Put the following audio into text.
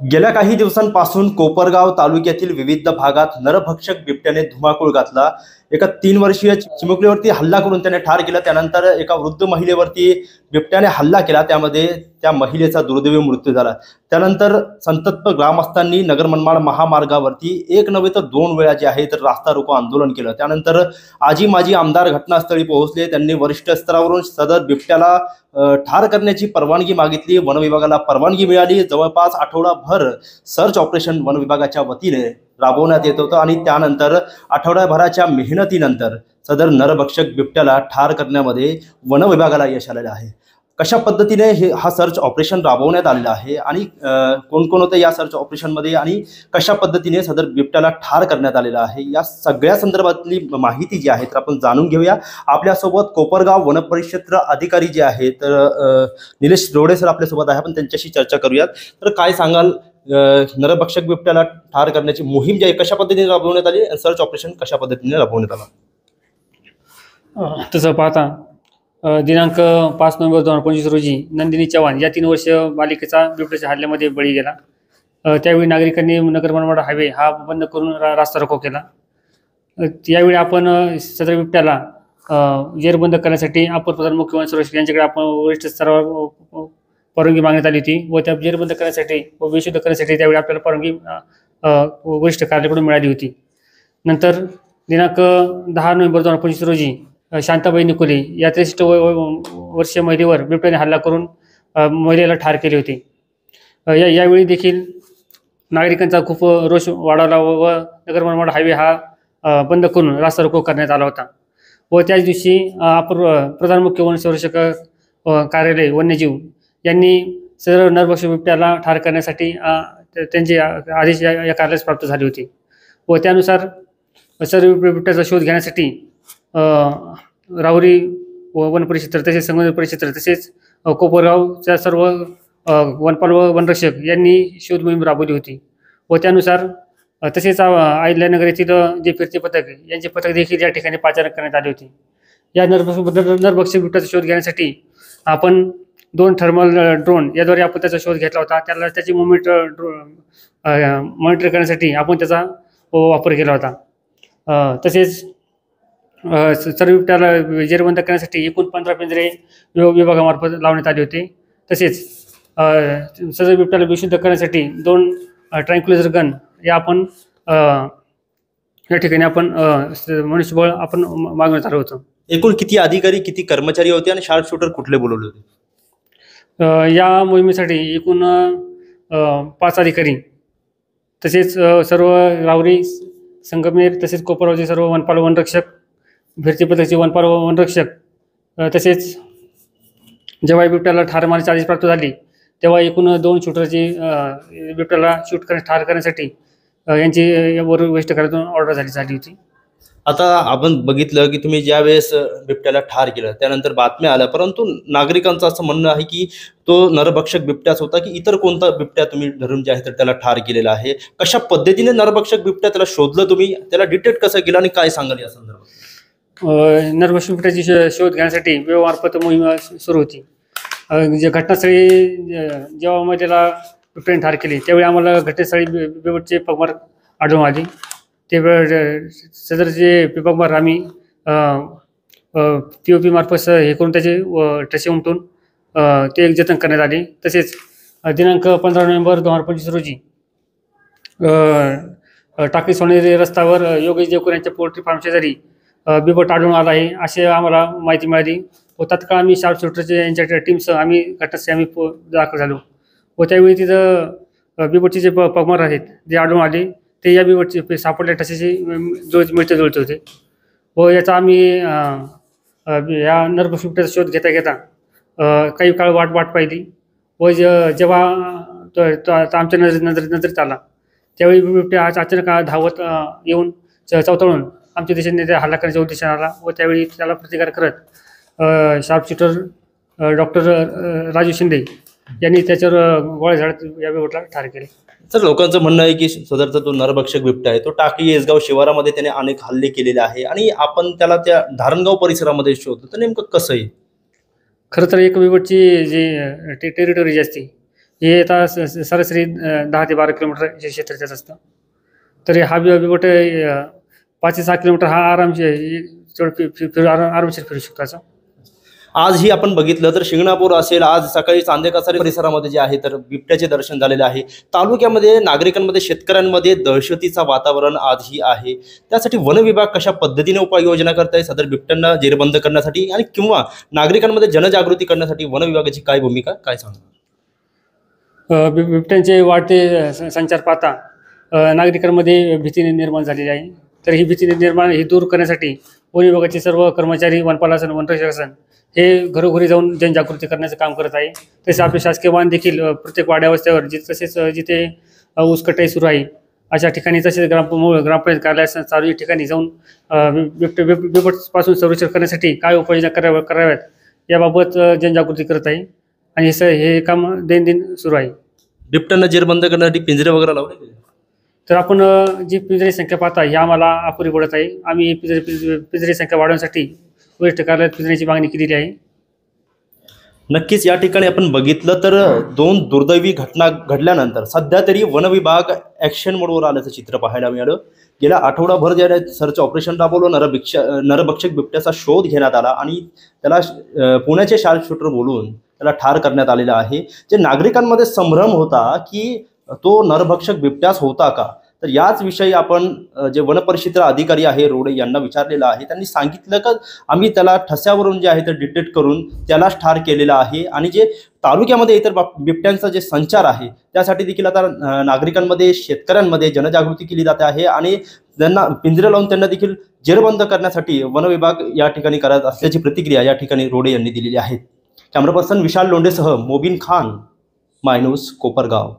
गेल्या काही दिवसांपासून कोपरगाव तालुक्यातील विविध भागात नरभक्षक बिबट्याने धुमाकूळ घातला। एका 3 वर्षीय चिमुकलीवरती हल्ला करून त्याने ठार केलं। त्यानंतर एका वृद्ध महिलेवरती बिबट्याने हल्ला केला, त्यामध्ये त्या महिलेचा दुर्दैवी मृत्यू झाला। त्यानंतर संतप्त ग्रामस्थांनी नगर मनमाड महामार्गावरती एक नव्हे तर 2 वेळा जे आहे तर रास्ता रोको आंदोलन केलं। त्यानंतर आजी माजी आमदार घटनास्थळी पोहोचले। त्यांनी वरिष्ठ स्तरावरून सदर बिबट्याला ठार करण्याची परवानगी मागितली। वन विभागाला परवानगी मिळाली। जवळपास आठवडाभर सर्च ऑपरेशन वन विभागाच्या वतीने राबवण्यात येत होतं आणि त्यानंतर आठवड्याभराच्या मेहनतीनंतर सदर नरभक्षक बिबट्याला ठार करण्यामध्ये वन विभागाला यश आलेलं आहे। कशा पद्धतीने हा सर्च ऑपरेशन राबवण्यात आलेलं आहे आणि कोण कोण होते या सर्च ऑपरेशनमध्ये आणि कशा पद्धतीने सदर बिबट्याला ठार करण्यात आलेलं आहे, या सगळ्या संदर्भातली माहिती जी आहे तर आपण जाणून घेऊया। आपल्यासोबत कोपरगाव वन परिक्षेत्र अधिकारी जे आहेत तर निलेश रोडे सर आपल्यासोबत आहे, आपण त्यांच्याशी चर्चा करूयात। तर काय सांगाल, नरभक्षक बिबट्याला ठार करण्याची मोहीम जी आहे कशा पद्धतीने राबवण्यात आली, सर्च ऑपरेशन कशा पद्धतीने राबवण्यात आलं? तसं पाहता दिनांक 5 नोव्हेंबर 2025 रोजी नंदिनी चव्हाण या 3 वर्षीय बालिकेचा बिबट्याच्या हल्ल्यामध्ये बळी गेला। त्यावेळी नागरिकांनी नगर मनमाड हायवे हा बंद करून रास्ता रोको केला। यावेळी आपण सदर बिबट्याला जेरबंद करण्यासाठी अपर प्रधान मुख्य वन संरक्षक यांच्याकडे आपण वरिष्ठ स्तरावर परवानगी मागण्यात आली होती व त्या जेरबंद करण्यासाठी व बेशुद्ध करण्यासाठी त्यावेळी आपल्याला परवानगी वरिष्ठ कार्यालयाकडून मिळाली होती। नंतर दिनांक 10 नोव्हेंबर 2025 रोजी शांताबाई निकोले या 63 वर्षीय महिलेवर बिबट्याने हल्ला करून महिलेला ठार केले होते। यावेळी देखील नागरिकांचा खूप रोष वाढवला व नगर मनमाड हायवे हा बंद करून रास्ता रोको करण्यात आला होता। व त्याच दिवशी अपर प्रधान मुख्य वन संरक्षक कार्यालय वन्यजीव यांनी सदर नरभक्षक बिबट्याला ठार करण्यासाठी त्यांचे आदेश या कार्यालयास प्राप्त झाले होते व त्यानुसार सदर बिबट्याचा शोध घेण्यासाठी राहुरी वन परिक्षेत्र तसेच संगम परिक्षेत्र तसेच कोपरगावच्या सर्व वनपाल व वनरक्षक यांनी शोध मोहीम राबवली होती व त्यानुसार तसेच अहिल्यानगर येथील जे फिरते पथक यांचे पथक देखील या ठिकाणी पाचारण करण्यात आले होते। या नरभक्षक बिबट्याचा शोध घेण्यासाठी आपण 2 थर्मल ड्रोन याद्वारे आपण त्याचा शोध घेतला होता। त्याची मुवमेंट मॉनिटर करण्यासाठी आपण त्याचा वापर केला होता। तसेच सर्व बिबट्याला जेरबंद करण्यासाठी एकूण 15 पिंजरे विभागामार्फत लावण्यात आले होते। तसेच सदर बिबट्याला बेशुद्ध करण्यासाठी 2 ट्रँक्युलायझर गन या आपण या ठिकाणी आपण मनुष्यबळ आपण मागवण्यात आलं होतं। एकूण किती अधिकारी किती कर्मचारी होते आणि शार्प शूटर कुठले बोलवले होते? या मोहिमेसाठी एकूण 5 अधिकारी तसेच सर्व राहुरी संगमेर तसेच कोपरगावचे सर्व वनपाल वनरक्षक फिरते पथकचे वनपाल वनरक्षक तसेच जेव्हा बिबट्याला ठार मारण्याची आदेश प्राप्त झाली तेव्हा एकूण 2 शूटरची बिबट्याला ठार करण्यासाठी यांची वरिष्ठ कार्यालयातून ऑर्डर झाली होती। आता आपण बघितलं की तुम्ही ज्या वेळेस बिबट्याला ठार केलं त्यानंतर बातम्या आल्या, परंतु नागरिकांचं असं म्हणणं आहे की तो नरभक्षक बिबट्याच होता की इतर कोणता बिबट्या तुम्ही धरून जे आहे तर त्याला ठार केलेला आहे। कशा पद्धतीने नरभक्षक बिबट्या त्याला शोधलं, तुम्ही त्याला डिटेक्ट कसं केलं आणि काय सांगाल या संदर्भात? नरभक्षक बिबट्याची शोध घेण्यासाठी विभागामार्फत मोहीम सुरू होती। जे घटनास्थळी जेव्हा मग त्याला बिबट्याने ठार केले त्यावेळी आम्हाला घटनास्थळी बिबटचे पगमार आढळून आले। ते सदरचे पगमार आम्ही POP मार्फत हे करून त्याचे ठसे उमटून ते एक जतन करण्यात आले। तसेच दिनांक 15 नोव्हेंबर 2025 रोजी टाकळी सोनेरी रस्त्यावर योगेश देवकर यांच्या पोल्ट्री फार्म शेजारी बिबट आढळून आला आहे असे आम्हाला माहिती मिळाली व तात्काळ आम्ही शार्प शूटरचे यांच्या टीमसह आम्ही घटनास्थळी दाखल झालो व त्यावेळी तिथं बिबटचे जे पगमार आहेत जे आढळून आले ते या बिबटचे सापडल्या ठसेशी जुळते होते व याचा आम्ही या नरभक्षक बिबट्याचा शोध घेता काही काळ वाट पाहिली व जेव्हा आमच्या नजरेत आला त्यावेळी बिबट्या अचानक धावत येऊन चवतळून आमच्या दिशेने त्या हल्ला करण्याच्या उद्देशाने आला व त्यावेळी त्याला प्रतिकार करत sharp shooter doctor Raju Shinde यांनी त्याच्यावर गोळ्या झाडत या बिबट्याला ठार केले। तर लोकांचं म्हणणं आहे की सदरचा जो नरभक्षक बिबट्या आहे तो टाकळी येसगाव शिवारामध्ये त्याने अनेक हल्ले केलेले आहे आणि आपण त्याला त्या धारणगाव परिसरामध्ये शोधतो, तर नेमकं कसं आहे? खरं तर एक बिबटची जी टेरिटरी जी असते हे आता सरासरी 10 ते 12 किलोमीटर हे क्षेत्र त्याचं असतं. तर हा बिबट 5 ते 6 किलोमीटर हा आरामशीर फिरू शकतो असं. आजही आपण बघितलं तर शिंगणापूर असेल, आज सकाळी चांदेकसारी परिसरामध्ये जे आहे तर बिबट्याचे दर्शन झालेले आहे. तालुक्यामध्ये नागरिकांमध्ये, शेतकऱ्यांमध्ये दहशतीचा वातावरण आजही आहे. त्यासाठी वन विभाग कशा पद्धतीने उपाययोजना करत आहे सदर बिबट्यांना जेरबंद करण्यासाठी, आणि किंवा नागरिकांमध्ये जनजागृती करण्यासाठी वन विभागाची काय भूमिका, काय सांगा? बिबट्यांचे वाढते संचार पाहता नागरिकांमध्ये भीती निर्माण झालेली आहे. तर ही भीती निर्माण ही दूर करण्यासाठी वन विभागाचे सर्व कर्मचारी, वनपालासन, वनरक्षक हे घरोघरी जाऊन जनजागृती करण्याचं काम करत आहे. तसेच आपले शासकीय वाहन देखील प्रत्येक वाड्यावस्त्यावर तसेच जिथे ऊस कटाई सुरू आहे अशा ठिकाणी, तसेच ग्रामपंचायत कार्यालय सार्वजनिक ठिकाणी जाऊन बिबटपासून संरक्षण करण्यासाठी काय उपाययोजना कराव्यात याबाबत जनजागृती करत आहे. आणि हे काम दैनंदिन सुरू आहे. बिबट्यांना जेरबंद करण्यासाठी पिंजरे वगैरे लावले? तर आपण जी पिंजरी संख्या पाहता ही आम्हाला अपुरी पडत आहे. आम्ही पिंजरी संख्या वाढवण्यासाठी वरिष्ठ कार्यालयात पिंजऱ्याची मागणी केलेली आहे. नक्कीच या ठिकाणी आपण बघितलं तर 2 दुर्दैवी घटना घडल्यानंतर सध्या तरी वन विभाग ॲक्शन मोडवर आल्याचं चित्र पाहायला मिळालं. गेल्या आठवडाभर ज्या सर्च ऑपरेशन राबवलं, नरभक्षक बिबट्याचा शोध घेण्यात आला आणि त्याला पुण्याचे शार्प शूटर बोलून त्याला ठार करण्यात आलेला आहे. जे नागरिकांमध्ये संभ्रम होता की तो नरभक्षक बिबट्याच होता का, तर याच विषयी आपण जे वनपरिक्षेत्र अधिकारी आहे रोडे यांना विचारलेलं आहे. त्यांनी सांगितलं की आम्ही त्याला ठस्यावरून जे आहे ते डिटेक्ट करून त्यालाच ठार केलेला आहे. आणि जे तालुक्यामध्ये इतर बिबट्यांचा जे संचार आहे त्यासाठी देखील आता नागरिकांमध्ये, शेतकऱ्यांमध्ये जनजागृती केली जाते आहे आणि त्यांना पिंजरे लावून त्यांना देखील जेरबंद करण्यासाठी वन विभाग या ठिकाणी करत असल्याची प्रतिक्रिया या ठिकाणी रोडे यांनी दिलेली आहे. कॅमेरा पर्सन विशाल लोंढेसह मोबिन खान, माय न्यूज, कोपरगाव.